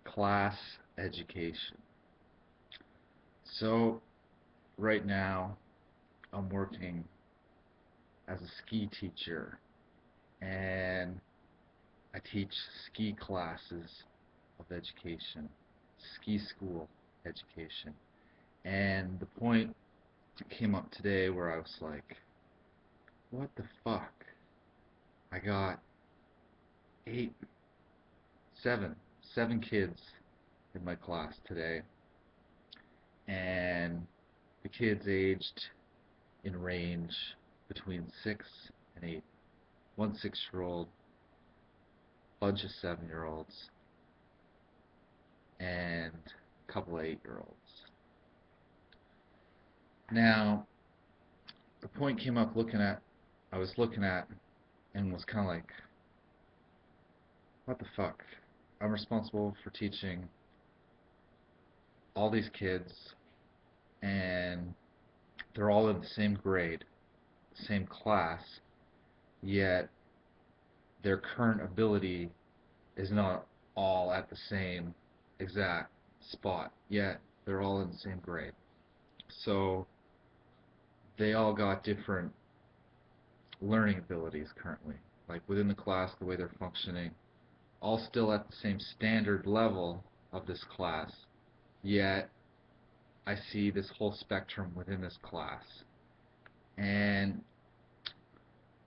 Class education. So right now I'm working as a ski teacher and I teach ski classes of education, ski school education. And the point came up today where I was like, what the fuck? I got eight, seven, seven kids in my class today, and the kids aged in range between 6 and 8. One 6-year-old, bunch of 7-year-olds, and a couple of 8-year-olds. Now, the point came up I was looking at and was kind of like, what the fuck? I'm responsible for teaching all these kids, and they're all in the same grade, same class, yet their current ability is not all at the same exact spot, yet they're all in the same grade. So they all got different learning abilities currently. Like within the class, the way they're functioning, all still at the same standard level of this class, yet I see this whole spectrum within this class. And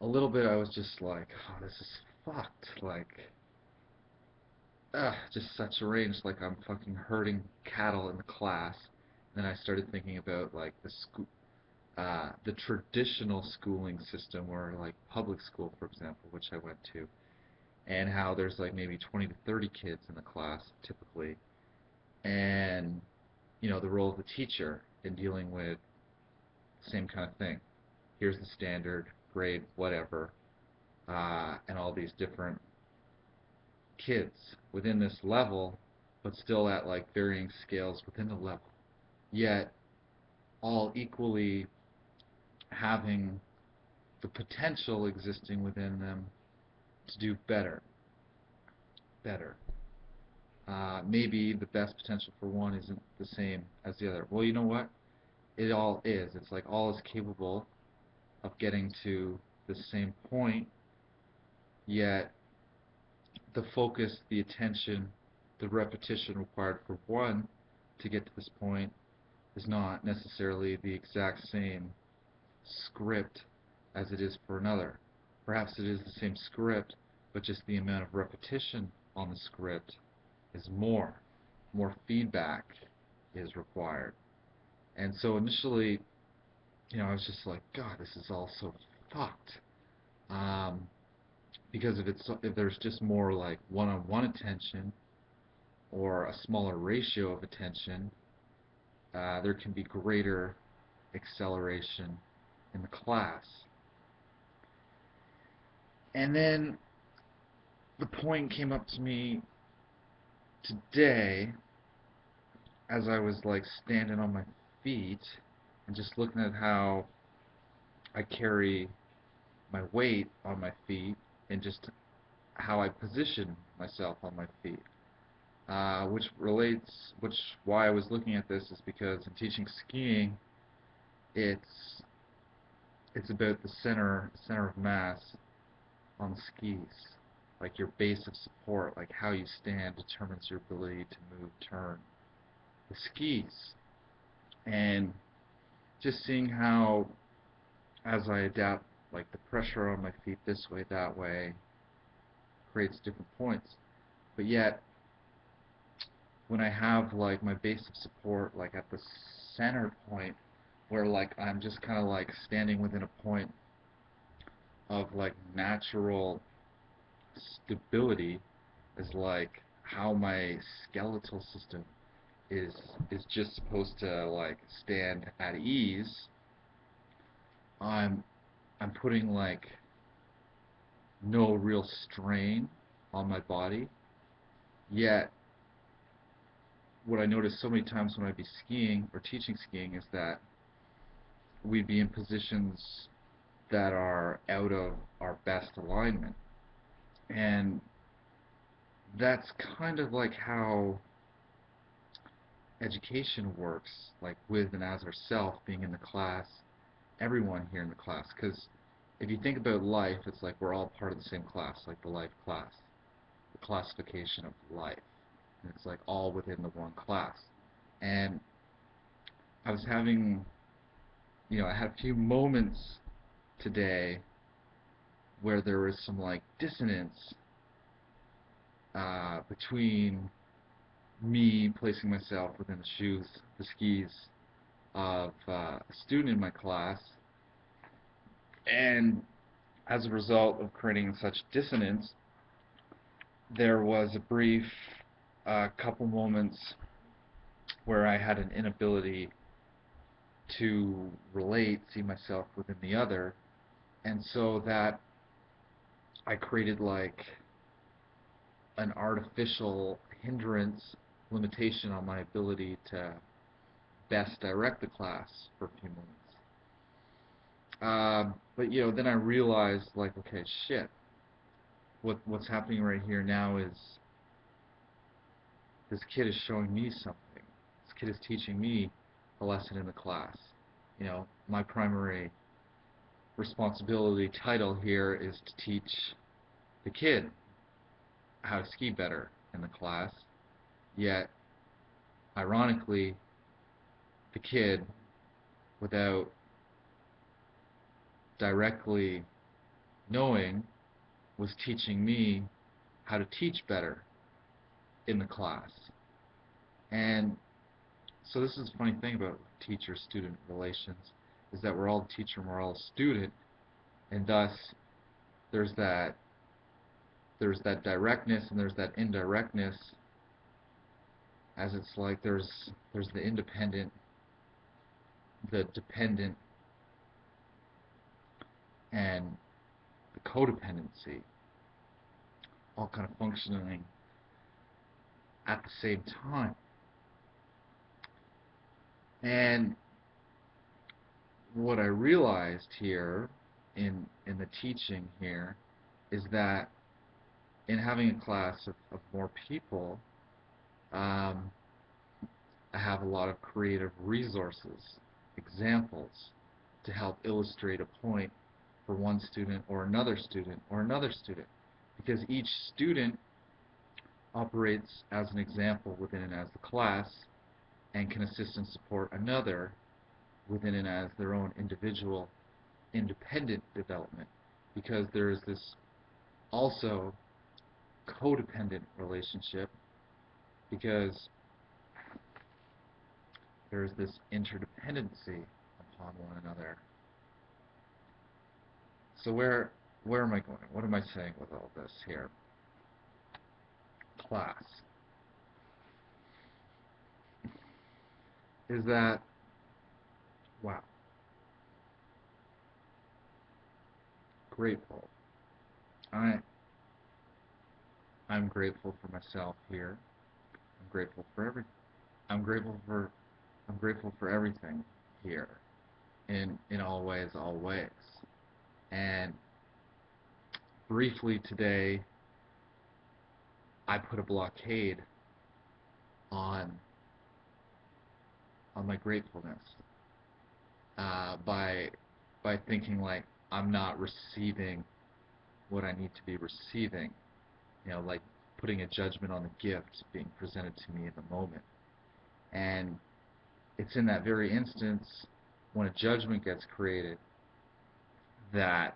a little bit I was just like, oh, this is fucked. Like, just such a range. Like I'm fucking herding cattle in the class. And then I started thinking about like the traditional schooling system, or like public school, for example, which I went to, and how there's like maybe 20 to 30 kids in the class typically, and the role of the teacher in dealing with the same kind of thing. Here's the standard grade, whatever, and all these different kids within this level, but still at like varying scales within the level, yet all equally having the potential existing within them to do better. Maybe the best potential for one isn't the same as the other. Well, you know what? It all is. It's like all is capable of getting to the same point, yet the focus, the attention, the repetition required for one to get to this point is not necessarily the exact same script as it is for another. Perhaps it is the same script, but just the amount of repetition on the script is more. More feedback is required. And so initially, I was just like, God, this is all so fucked. Um, because if there's just more like one-on-one attention or a smaller ratio of attention, there can be greater acceleration in the class. And then the point came up to me today as I was like standing on my feet and just looking at how I carry my weight on my feet and just how I position myself on my feet. Which why I was looking at this is because in teaching skiing, it's it's about the center of mass on the skis, like your base of support, like how you stand determines your ability to move, turn the skis, and just seeing how as I adapt, like the pressure on my feet this way, that way, creates different points. But yet, when I have like my base of support, like at the center point, where like I'm just kind of like standing within a point of like natural stability, is like how my skeletal system is is just supposed to like stand at ease. I'm I'm putting like no real strain on my body. Yet what I notice so many times when I'd be skiing or teaching skiing is that we'd be in positions that are out of our best alignment. And that's kind of like how education works, like with and as ourself, being in the class, everyone here in the class. Because if you think about life, it's like we're all part of the same class, like the life class, the classification of life. And it's like all within the one class. And I was having, I had a few moments today where there was some like dissonance between me placing myself within the shoes, the skis of a student in my class, and as a result of creating such dissonance, there was a brief couple moments where I had an inability to relate, see myself within the other, and so that I created like an artificial hindrance, limitation on my ability to best direct the class for a few moments. But then I realized, like, okay, shit. What's happening right here now is this kid is showing me something. This kid is teaching me a lesson in the class. My primary responsibility title here is to teach the kid how to ski better in the class. Yet, ironically, the kid, without directly knowing, was teaching me how to teach better in the class. And so this is the funny thing about teacher-student relations, is that we're all the teacher and we're all a student, and thus there's that directness and there's that indirectness, as it's like there's the independent, the dependent, and the codependency all kind of functioning at the same time. And what I realized here in the teaching here is that in having a class of more people, I have a lot of creative resources, examples, to help illustrate a point for one student or another student or another student. Because each student operates as an example within and as the class and can assist and support another within and as their own individual independent development, because there is this also codependent relationship, because there is this interdependency upon one another. So where am I going? What am I saying with all this here? Class. Is that, wow, grateful. I'm grateful for myself here. I'm grateful for everything. I'm grateful for everything here, in all ways, always. And briefly today, I put a blockade on my gratefulness by thinking like I'm not receiving what I need to be receiving. Like putting a judgment on the gift being presented to me in the moment. And it's in that very instance when a judgment gets created that,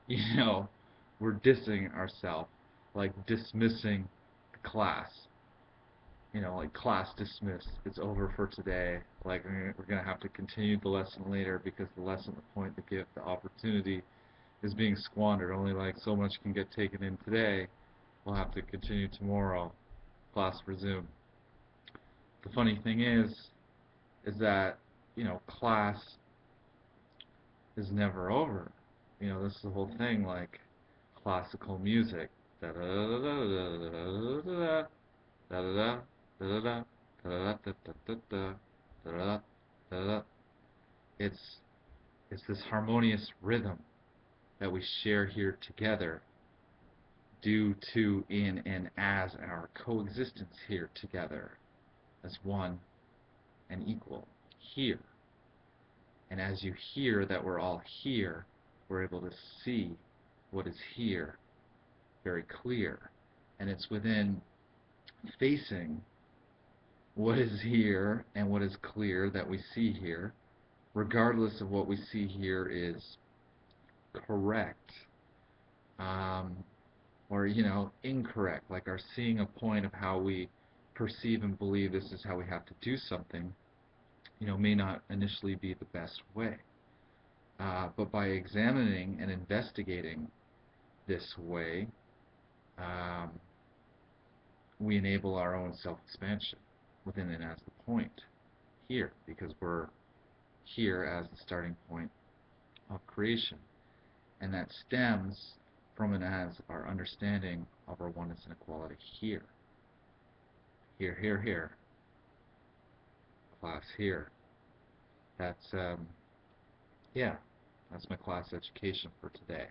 we're dissing ourselves, like dismissing the class. Like class dismissed, it's over for today, like we're going to have to continue the lesson later because the lesson, the point, the gift, the opportunity is being squandered. Only like so much can get taken in today. We'll have to continue tomorrow. Class resume. The funny thing is that, class is never over. This is the whole thing, like classical music. Da da da da da da da da da da. It's this harmonious rhythm that we share here together due to, in, and as our coexistence here together. as one and equal here. And as you hear that we're all here, we're able to see what is here very clear. And it's within facing what is here and what is clear that we see here, regardless of what we see here is correct, um, or incorrect, like our seeing a point of how we perceive and believe this is how we have to do something, may not initially be the best way. But by examining and investigating this way, um, we enable our own self-expansion within and as the point here, because we're here as the starting point of creation. And that stems from and as our understanding of our oneness and equality here. Here, here, here. Class here. That's, yeah, that's my class education for today.